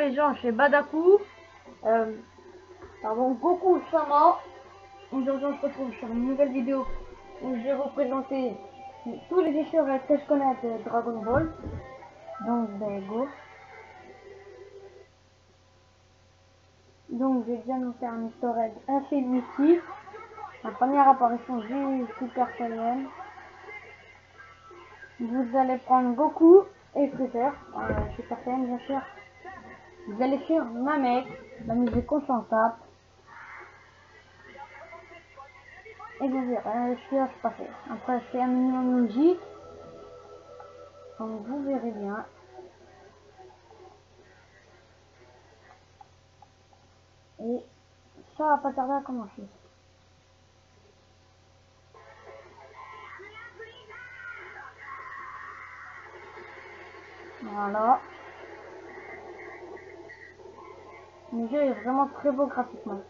les gens, chez Badaku. Pardon, Goku Sama. Aujourd'hui on se retrouve sur une nouvelle vidéo où je vais vous présenter tous les écheurs que je connais de Dragon Ball. Donc go. Donc je viens de nous faire un easter egg Infinity. La première apparition du Super Saiyan. Vous allez prendre Goku et Freezer, Super Saiyan bien sûr. Vous allez sur Namek, la musique on s'en tape. Et vous verrez ce qui va se passer. Après c'est un minimum logique. Donc vous verrez bien. Et ça va pas tarder à commencer. Voilà. Le jeu est vraiment très beau graphiquement.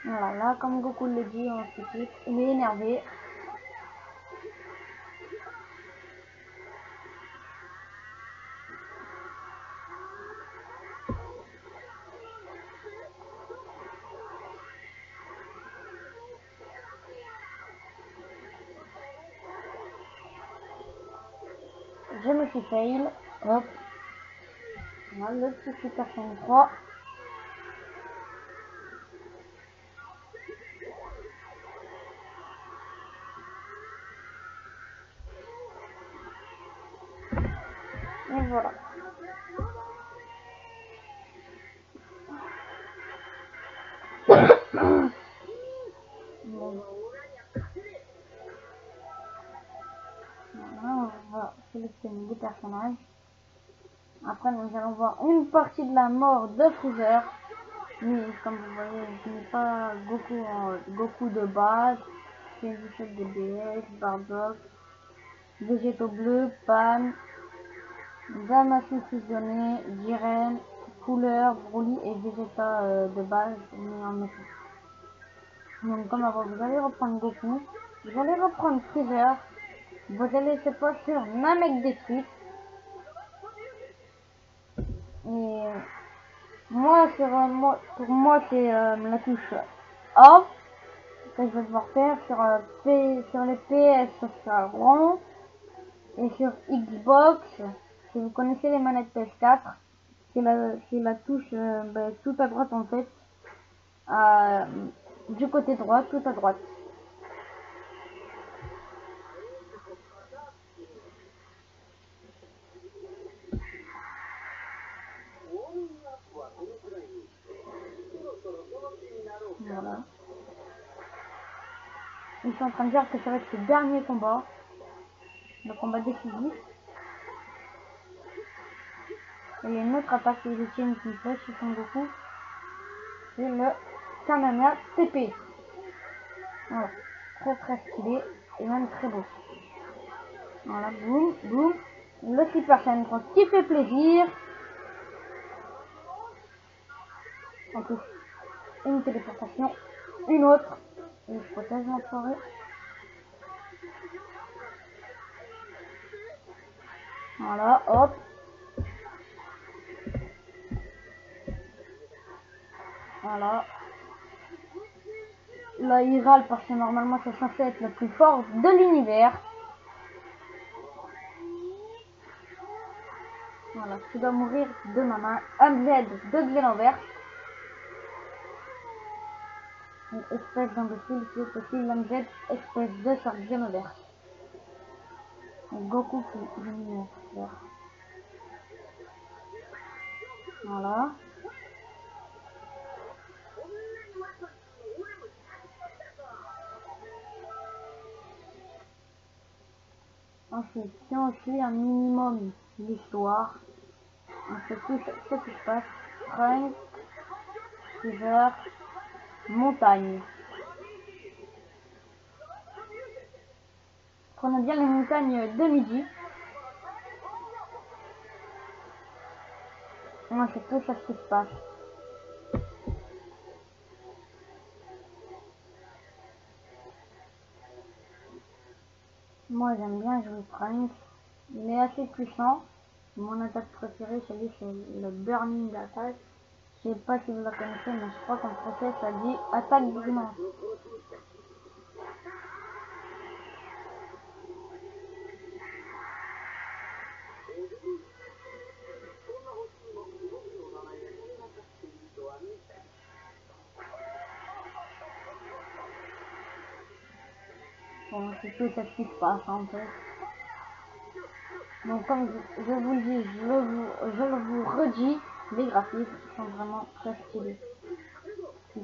Voilà, là comme Goku le dit, on se quitte. Il est énervé. Je me suis fail. Hop. Voilà, le petit Super Saiyan 3. Et voilà. Voilà, on va sélectionner des personnages. Après, nous allons voir une partie de la mort de Freezer. Mais comme vous voyez, je n'ai pas Goku de base. C'est une échelle de BS, Bardock, Végétaux bleus, Pan, Zamasu fusionné, Jiren, Couleur, Broly et Vegeta de base, mais en méchant. Donc comme avant, vous allez reprendre Goku, vous allez reprendre Freezer, vous allez cette fois sur Namek détruite. Et moi, pour moi c'est la touche off que je vais devoir faire sur les PS, ça sera rond. Et sur Xbox, si vous connaissez les manettes PS4, c'est la touche tout à droite en fait, du côté droit, tout à droite. Voilà. Ils sont en train de dire que ça va être le dernier combat, le combat décisif. Et il y a une autre attaque que je tiens qui fait sur Son Goku, c'est le Kamehameha TP. Voilà, très stylé et même très beau. Voilà, boum, boum. Le Super Saiyan 3 qui fait plaisir. En plus, une téléportation, une autre. Et je protège l'enfoiré. Voilà, hop. Voilà. Là, il râle parce que normalement, c'est censé être le plus fort de l'univers. Voilà, tu dois mourir de ma main. MZ de Xenoverse. Une espèce d'imbécile, si c'est possible. MZ, espèce de sur Xenoverse. Et Goku qui est voilà. Ensuite, si on suit un minimum l'histoire, on sait tout ce qui se passe. Trunk, River, montagne. Prenons bien les montagnes de midi. Et Moi, c'est tout ça ce qui se passe. Moi, j'aime bien jouer Trunks. Il est assez puissant. Mon attaque préférée chez lui, c'est le Burning Attack. Je sais pas si vous la connaissez, mais je crois qu'en français, ça dit attaque brûlante. Bon, c'est tout ce qui se passe en fait. Donc comme je vous le dis, je vous redis, les graphismes sont vraiment très stylés.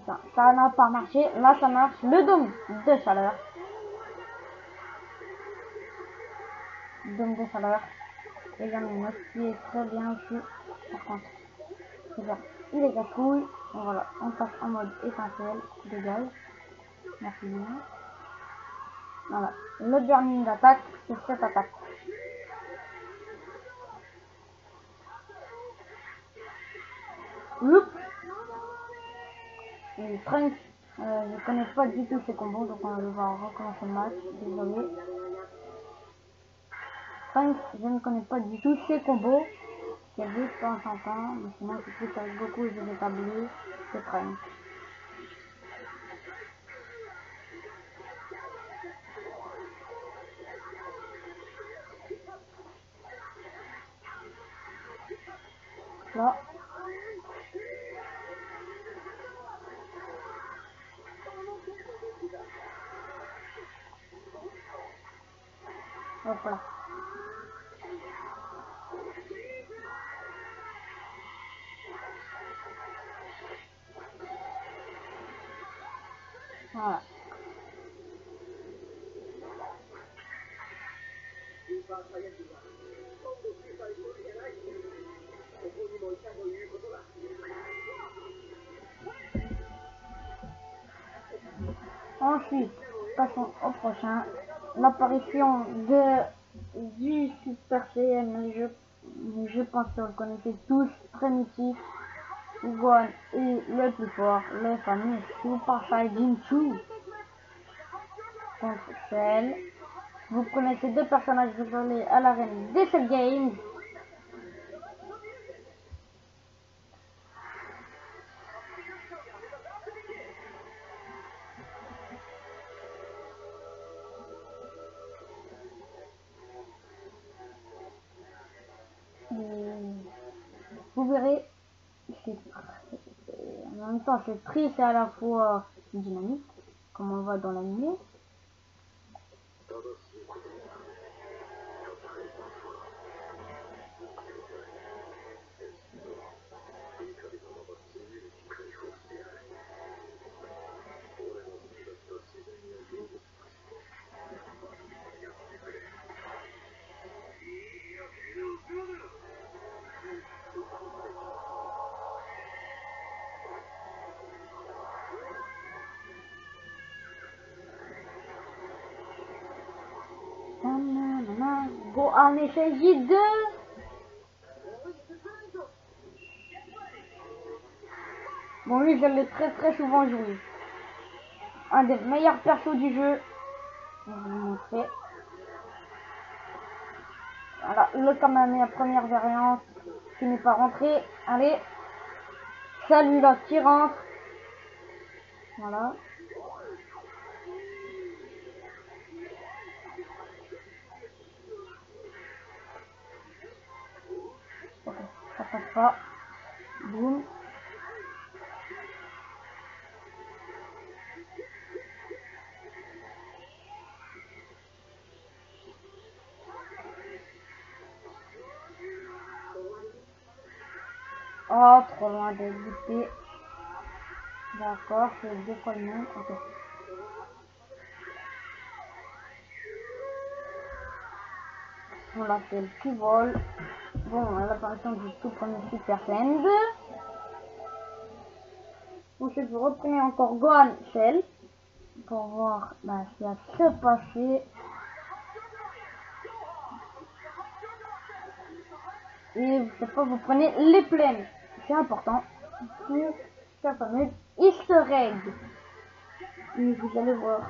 Ça n'a pas marché, là ça marche. Le dôme de chaleur. Dôme de chaleur. Et il y en a une autre qui est très bien aussi. Par contre, c'est-à-dire, il est casse-couille. Voilà, on passe en mode essentiel, dégage. Merci bien. Voilà, le burning d'attaque, c'est cette attaque. Oups. Et Trunks, je connais pas du tout ses combos, donc on va devoir recommencer le match. Désolé. Trunks, je ne connais pas du tout ses combos. Il y a deux de temps en temps, mais sinon c'est plus avec Goku et Vegeta Blue, c'est Trunks. Là. Hop là. Voilà. Ensuite, passons au prochain. L'apparition du Super Saiyan, je pense que vous le connaissez tous, très mythique. Gohan est le plus fort, le fameux Super Saiyan 2 contre Cell. Vous prenez ces deux personnages dévoilés à l'arène des Cell Games. Vous verrez, en même temps c'est triste et à la fois dynamique, comme on voit dans l'anime. Gohan est saisi de... Bon, lui, je l'ai très souvent joué. Un des meilleurs persos du jeu. Je vais vous montrer. Voilà, le Kamehameha première variante qui n'est pas rentré. Allez. Salut là qui rentre. Voilà. Ok, ça passe pas. Boum. Oh, trop loin de buter. D'accord, c'est deux fois le même. Ok. Voilà, c'est le petit vol. Bon, l'apparition du tout premier Super Saiyan 2. Ensuite, vous reprenez encore Gohan Cell pour voir ce qui va se passer. Et je sais pas, vous prenez les plaines. c'est important pour sa fameuse Easter egg. Et vous allez voir.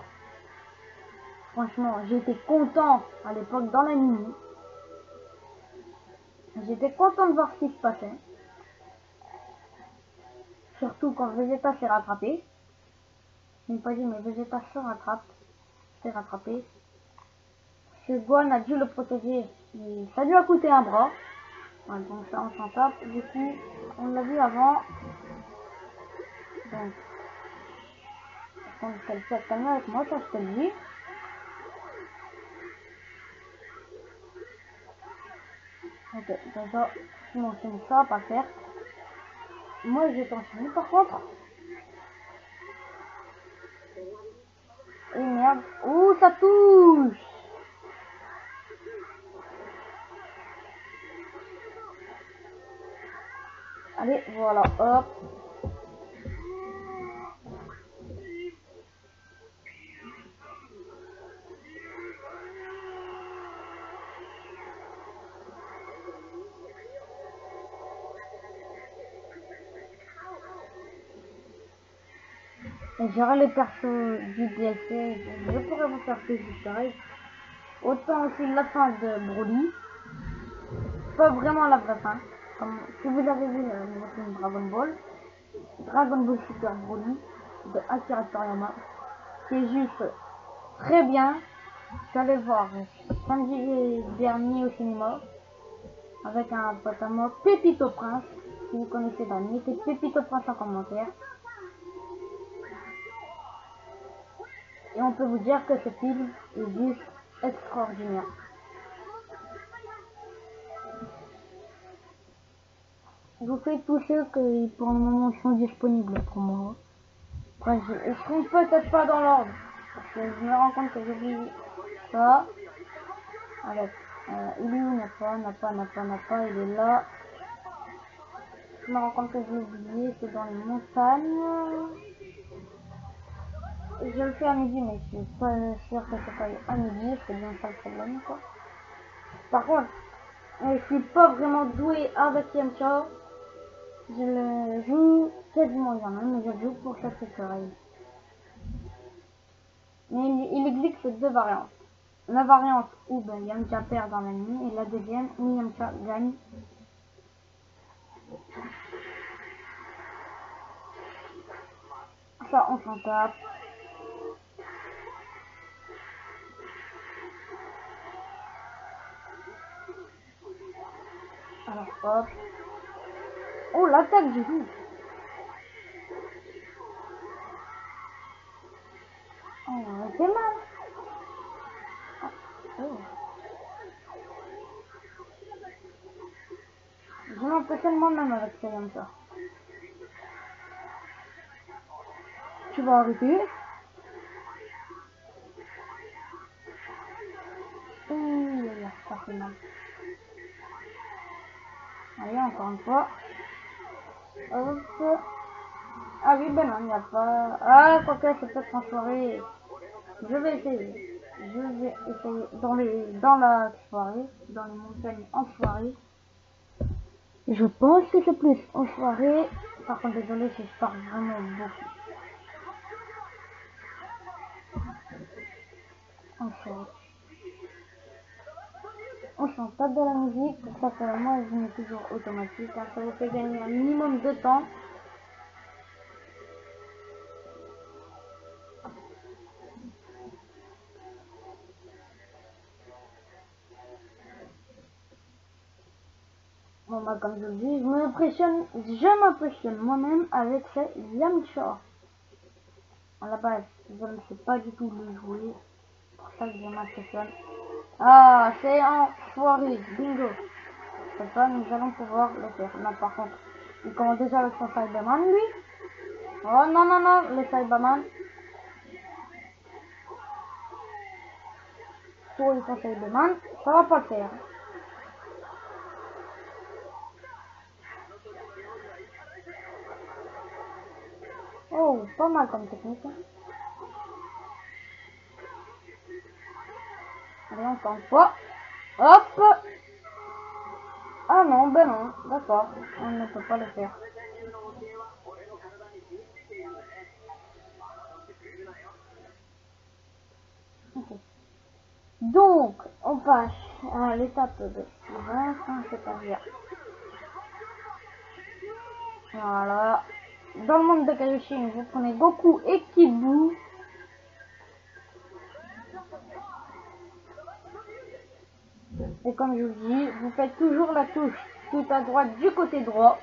Franchement, j'étais content à l'époque dans l'anime. J'étais content de voir ce qui se passait. Surtout quand Vegeta s'est rattrapé. Je n'ai pas dit, mais Vegeta se rattrape. S'est rattrapé. Ce Gohan a dû le protéger. Et ça lui a coûté un bras. Ouais, donc ça, on s'en tape. Du coup, on l'a vu avant. Donc, on fait le calme avec moi, ça je te le dis. Ok, déjà, je m'enchaîne ça, pas faire. Moi, je vais t'enchaîner par contre. Et merde. Ouh, ça touche! Allez, voilà, hop. Et j'aurai les persos du DLC, je pourrais vous faire plus de pareil. Autant aussi la fin de Broly. Pas vraiment la vraie fin. Comme si vous avez vu le nouveau film Dragon Ball Super Broly de Akira Toriyama, qui est juste très bien. J'allais voir samedi dernier au cinéma avec un pote à moi, Pépito Prince. Si vous connaissez Dani, c'est Pépito Prince en commentaire. Et on peut vous dire que ce film est juste extraordinaire. Je vous fais tous ceux qui pour le moment sont disponibles pour moi. Après, ils seront peut-être pas dans l'ordre. Parce que je me rends compte que j'ai oublié ça. Avec il est où? N'a pas, il est là. Je me rends compte que j'ai oublié, c'est dans les montagnes. Je le fais à midi, mais je suis pas sûr que c'est pas à midi, c'est bien ça le problème quoi. Par contre, je suis pas vraiment doué avec Yamcha. Je le joue quasiment jamais, mais je joue pour chaque oreille. Mais il existe deux variantes. La variante où Yamcha perd dans l'anime et la deuxième où Yamcha gagne. Ça, on s'en tape. Alors hop. Oh, l'attaque du coup. Oh, c'est mal. Oh. Je m'impressionne moi-même avec ça comme ça. Tu vas arrêter. Ça fait mal. Allez, encore une fois. Hop. Ah oui, ben non, il n'y a pas... Ah, quoi que c'est peut-être en soirée. Je vais essayer. Je vais essayer dans la soirée, dans les montagnes en soirée. Je pense que c'est plus en soirée. Par contre, désolé si je parle vraiment beaucoup. En soirée. On s'en tape de la musique. Pour ça, pour moi, je mets toujours automatique. Hein. Ça vous fait gagner un minimum de temps. Bon, bah, comme je le dis, je m'impressionne moi-même avec ce Yamcha. À la base, je ne sais pas du tout le jouer. Pour ça que je m'impressionne. Ah, c'est en soirée, bingo. C'est ça, nous allons pouvoir le faire. Non, par contre, il commence déjà avec son Cyberman, lui. Oh non, non, non, le Cyberman. Pour le Cyberman, ça va pas le faire. Oh, pas mal comme technique. Allez, encore une fois. Hop. Ah non, ben non, d'accord. On ne peut pas le faire. Ok. Donc, on passe à l'étape de suivante, c'est-à-dire, voilà, dans le monde de Kaioshin, vous prenez Goku et Kid Buu. Et comme je vous dis, vous faites toujours la touche tout à droite du côté droit.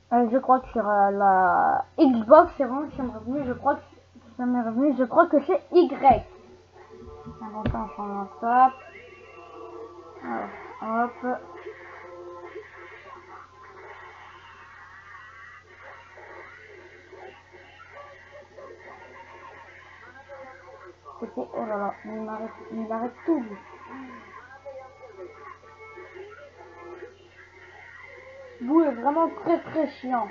Je crois que sur la Xbox, c'est bon, ça m'est revenu, je crois que c'est Y. Alors, on change ça. Alors, hop. C'était, oh là là, il arrête tout. Bou est vraiment très très chiant.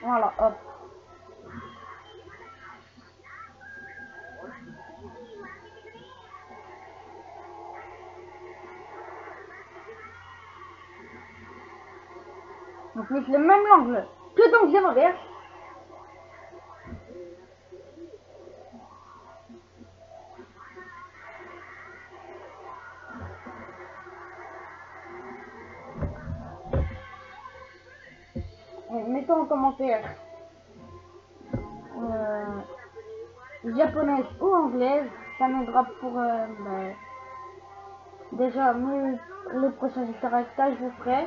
Voilà, hop. Donc, c'est le même angle que dans Xenoverse. Mettons en commentaire japonaise ou anglaise, ça m'aidera pour déjà mieux les prochains caractères je vous ferai.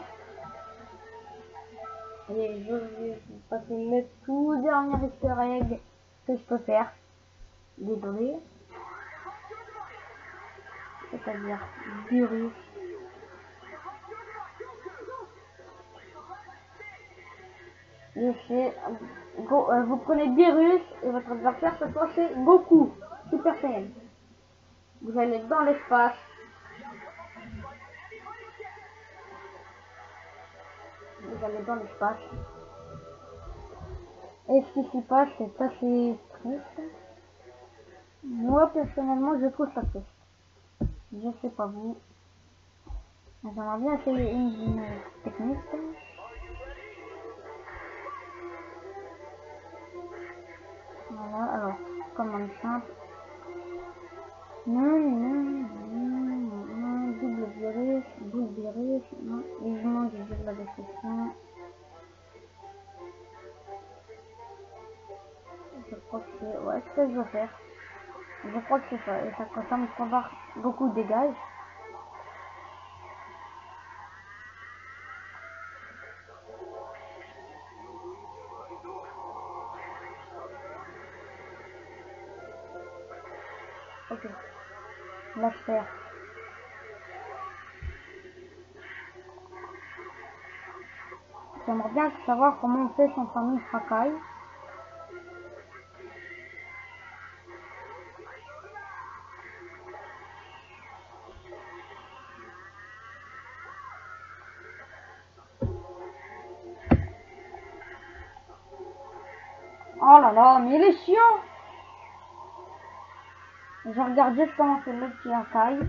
Et je vais vous passer le tout dernier easter egg que je peux faire. Désolé. C'est-à-dire virus. Vous prenez Virus et votre adversaire ce soir c'est Goku, Super Saiyan. Vous allez dans l'espace. Vous allez dans l'espace. Et ce qui s'y passe c'est assez triste. Moi personnellement je trouve ça triste. Je sais pas vous. J'aimerais bien essayer une technique. Voilà, alors, commande simple. Non, double virus, non, évidemment je vire la description. Je crois que c'est, ouais, ce que je vais faire. Je crois que c'est ça, et ça consomme beaucoup de dégâts. Ok, la sphère. J'aimerais bien savoir comment on fait son famille Hakai. Oh là là, mais il est chiant! Je regarde juste comment c'est le petit Hakai.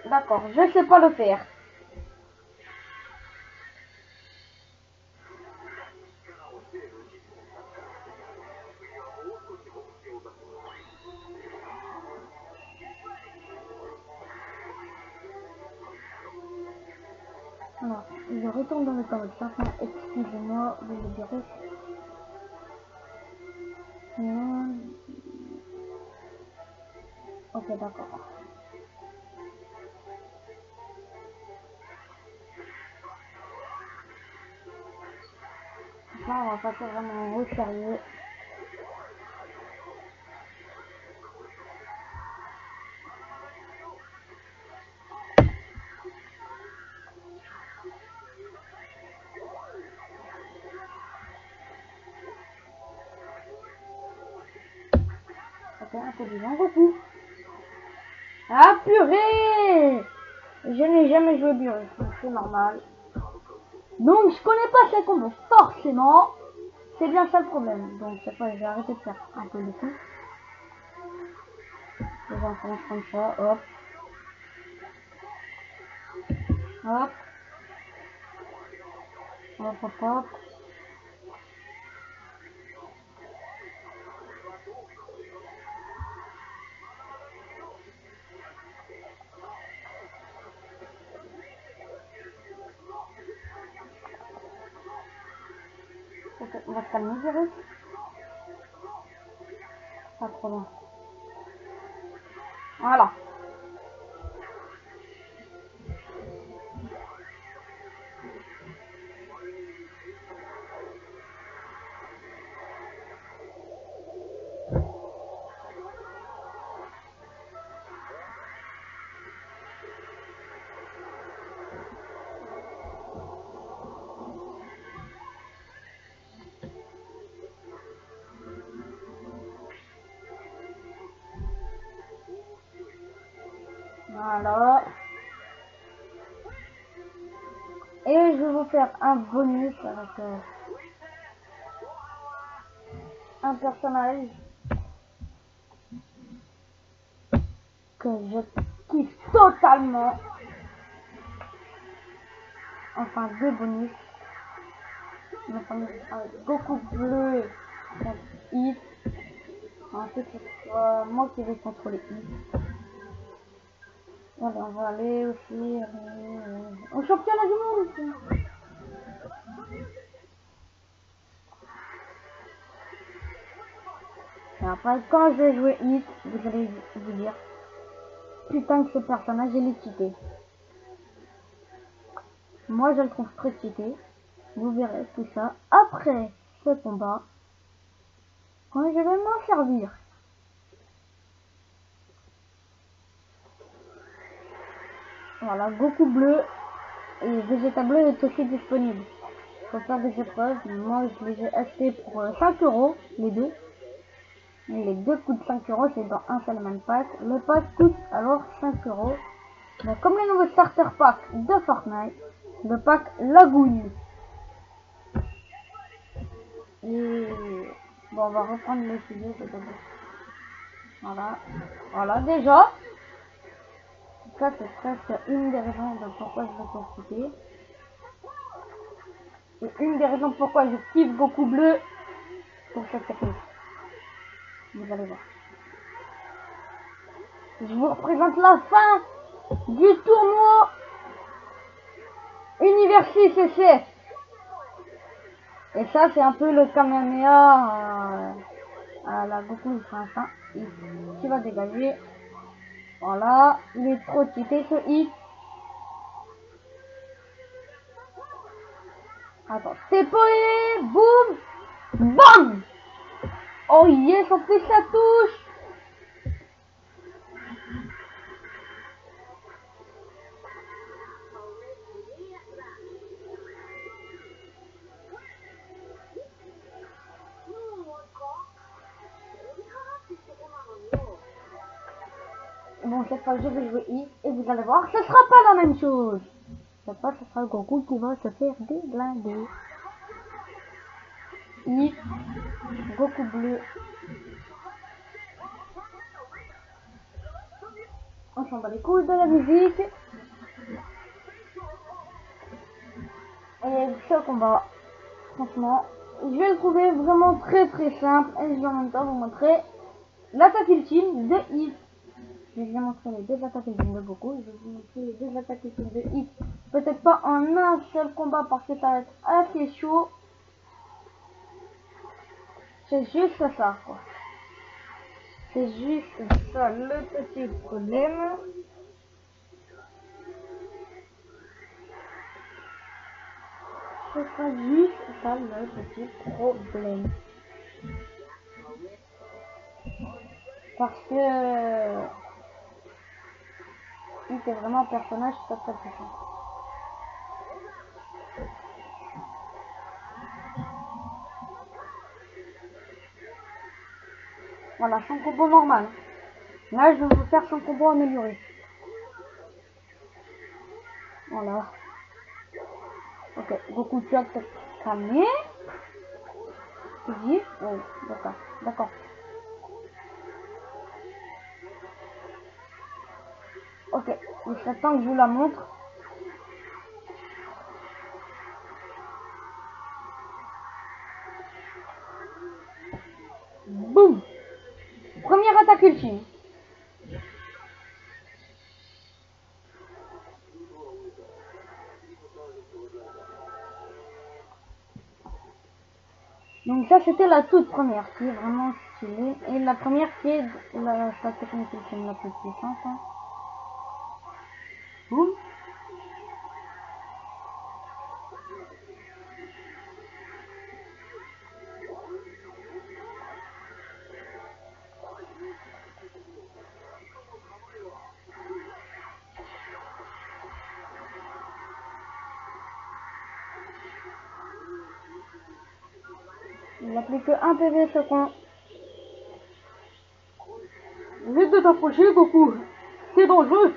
D'accord, je sais pas le faire. Alors, je retourne dans le connexion. Excusez-moi, vous le direz. Non. Ok, d'accord. Là, on va passer vraiment au sérieux. très intelligent Goku. Ah purée! Je n'ai jamais joué Beerus, donc c'est normal. Donc je connais pas ces combos, forcément. C'est bien ça le problème. Donc cette fois je vais arrêter de faire un peu le tout. Je vais en faire comme ça, hop. Hop. Hop, hop, hop. On va se calmer, Virus. Pas trop loin. Voilà. Voilà. Et je vais vous faire un bonus avec un personnage que je kiffe totalement. Enfin, deux bonus. Le premier avec Goku bleu contre Hit. Ensuite, ce sera moi qui vais contrôler Hit. Allez, on va aller aussi au championnat du monde aussi. Et après, quand je vais jouer Hit, vous allez vous dire putain que ce personnage il est cheaté. Moi je le trouve très cheaté. Vous verrez tout ça après ce combat quand je vais m'en servir. Voilà, Goku bleu et Vegeta bleu est aussi disponible. Faut faire des épreuves. Moi je les ai achetés pour 5 €, les deux. Et les deux coûtent 5 €, c'est dans un seul même pack. Le pack coûte alors 5 €. Mais comme les nouveaux starter pack de Fortnite, le pack Lagouille. Et bon, on va reprendre le sujet, voilà. Voilà, déjà. Ça, c'est presque une des raisons de pourquoi je vais profiter. Et une des raisons pourquoi je kiffe Goku bleu pour cette technique. Vous allez voir. Je vous représente la fin du tournoi Univers 6 SS. Et ça, c'est un peu le Kamehameha à la Goku Ultra Instinct. Qui va dégager. Voilà, il est trop cheaté ce Hit. Attends, c'est posé, boum, bam. Oh yes, on fait sa touche. Bon, cette fois je vais jouer Hit et vous allez voir, ce sera pas la même chose. Cette fois, ce sera Goku qui va se faire déglinguer. Hit, Goku bleu. On s'en bat les couilles de la musique. Et ce combat, franchement, je vais le trouver vraiment très simple. Et je vais en même temps vous montrer l'attaque ultime de Hit. Je vais vous montrer les deux attaques ultimes de Goku. Je vais vous montrer les deux attaques ultimes de Hit. Peut-être pas en un seul combat parce que ça va être assez chaud. C'est juste ça, quoi. C'est juste ça le petit problème. Ce sera juste ça le petit problème. Parce que il est vraiment un personnage très puissant. Voilà, son combo normal. Là, je vais vous faire son combo amélioré. Voilà. Ok, Goku, tu as te calmer. Tu dis? Oh, d'accord, d'accord. Ok, il serait temps que je vous la montre. Boum! Première attaque ultime. Donc ça c'était la toute première qui est vraiment stylée. Et la première qui est sa technique ultime la plus puissante. Hein. Boum! Il n'a plus que un PV ce con. Évite de t'approcher, Goku. C'est dangereux.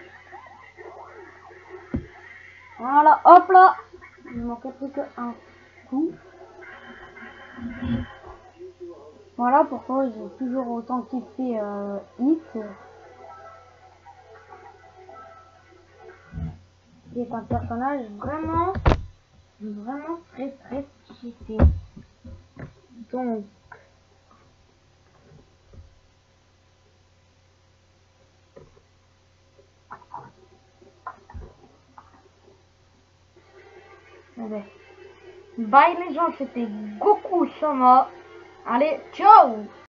Voilà, hop là. Il manquait plus que un coup. Voilà pourquoi j'ai toujours autant kiffé Hit. Qui est un personnage vraiment très cheaté. Donc bye les gens, c'était Goku Sama. Allez, ciao!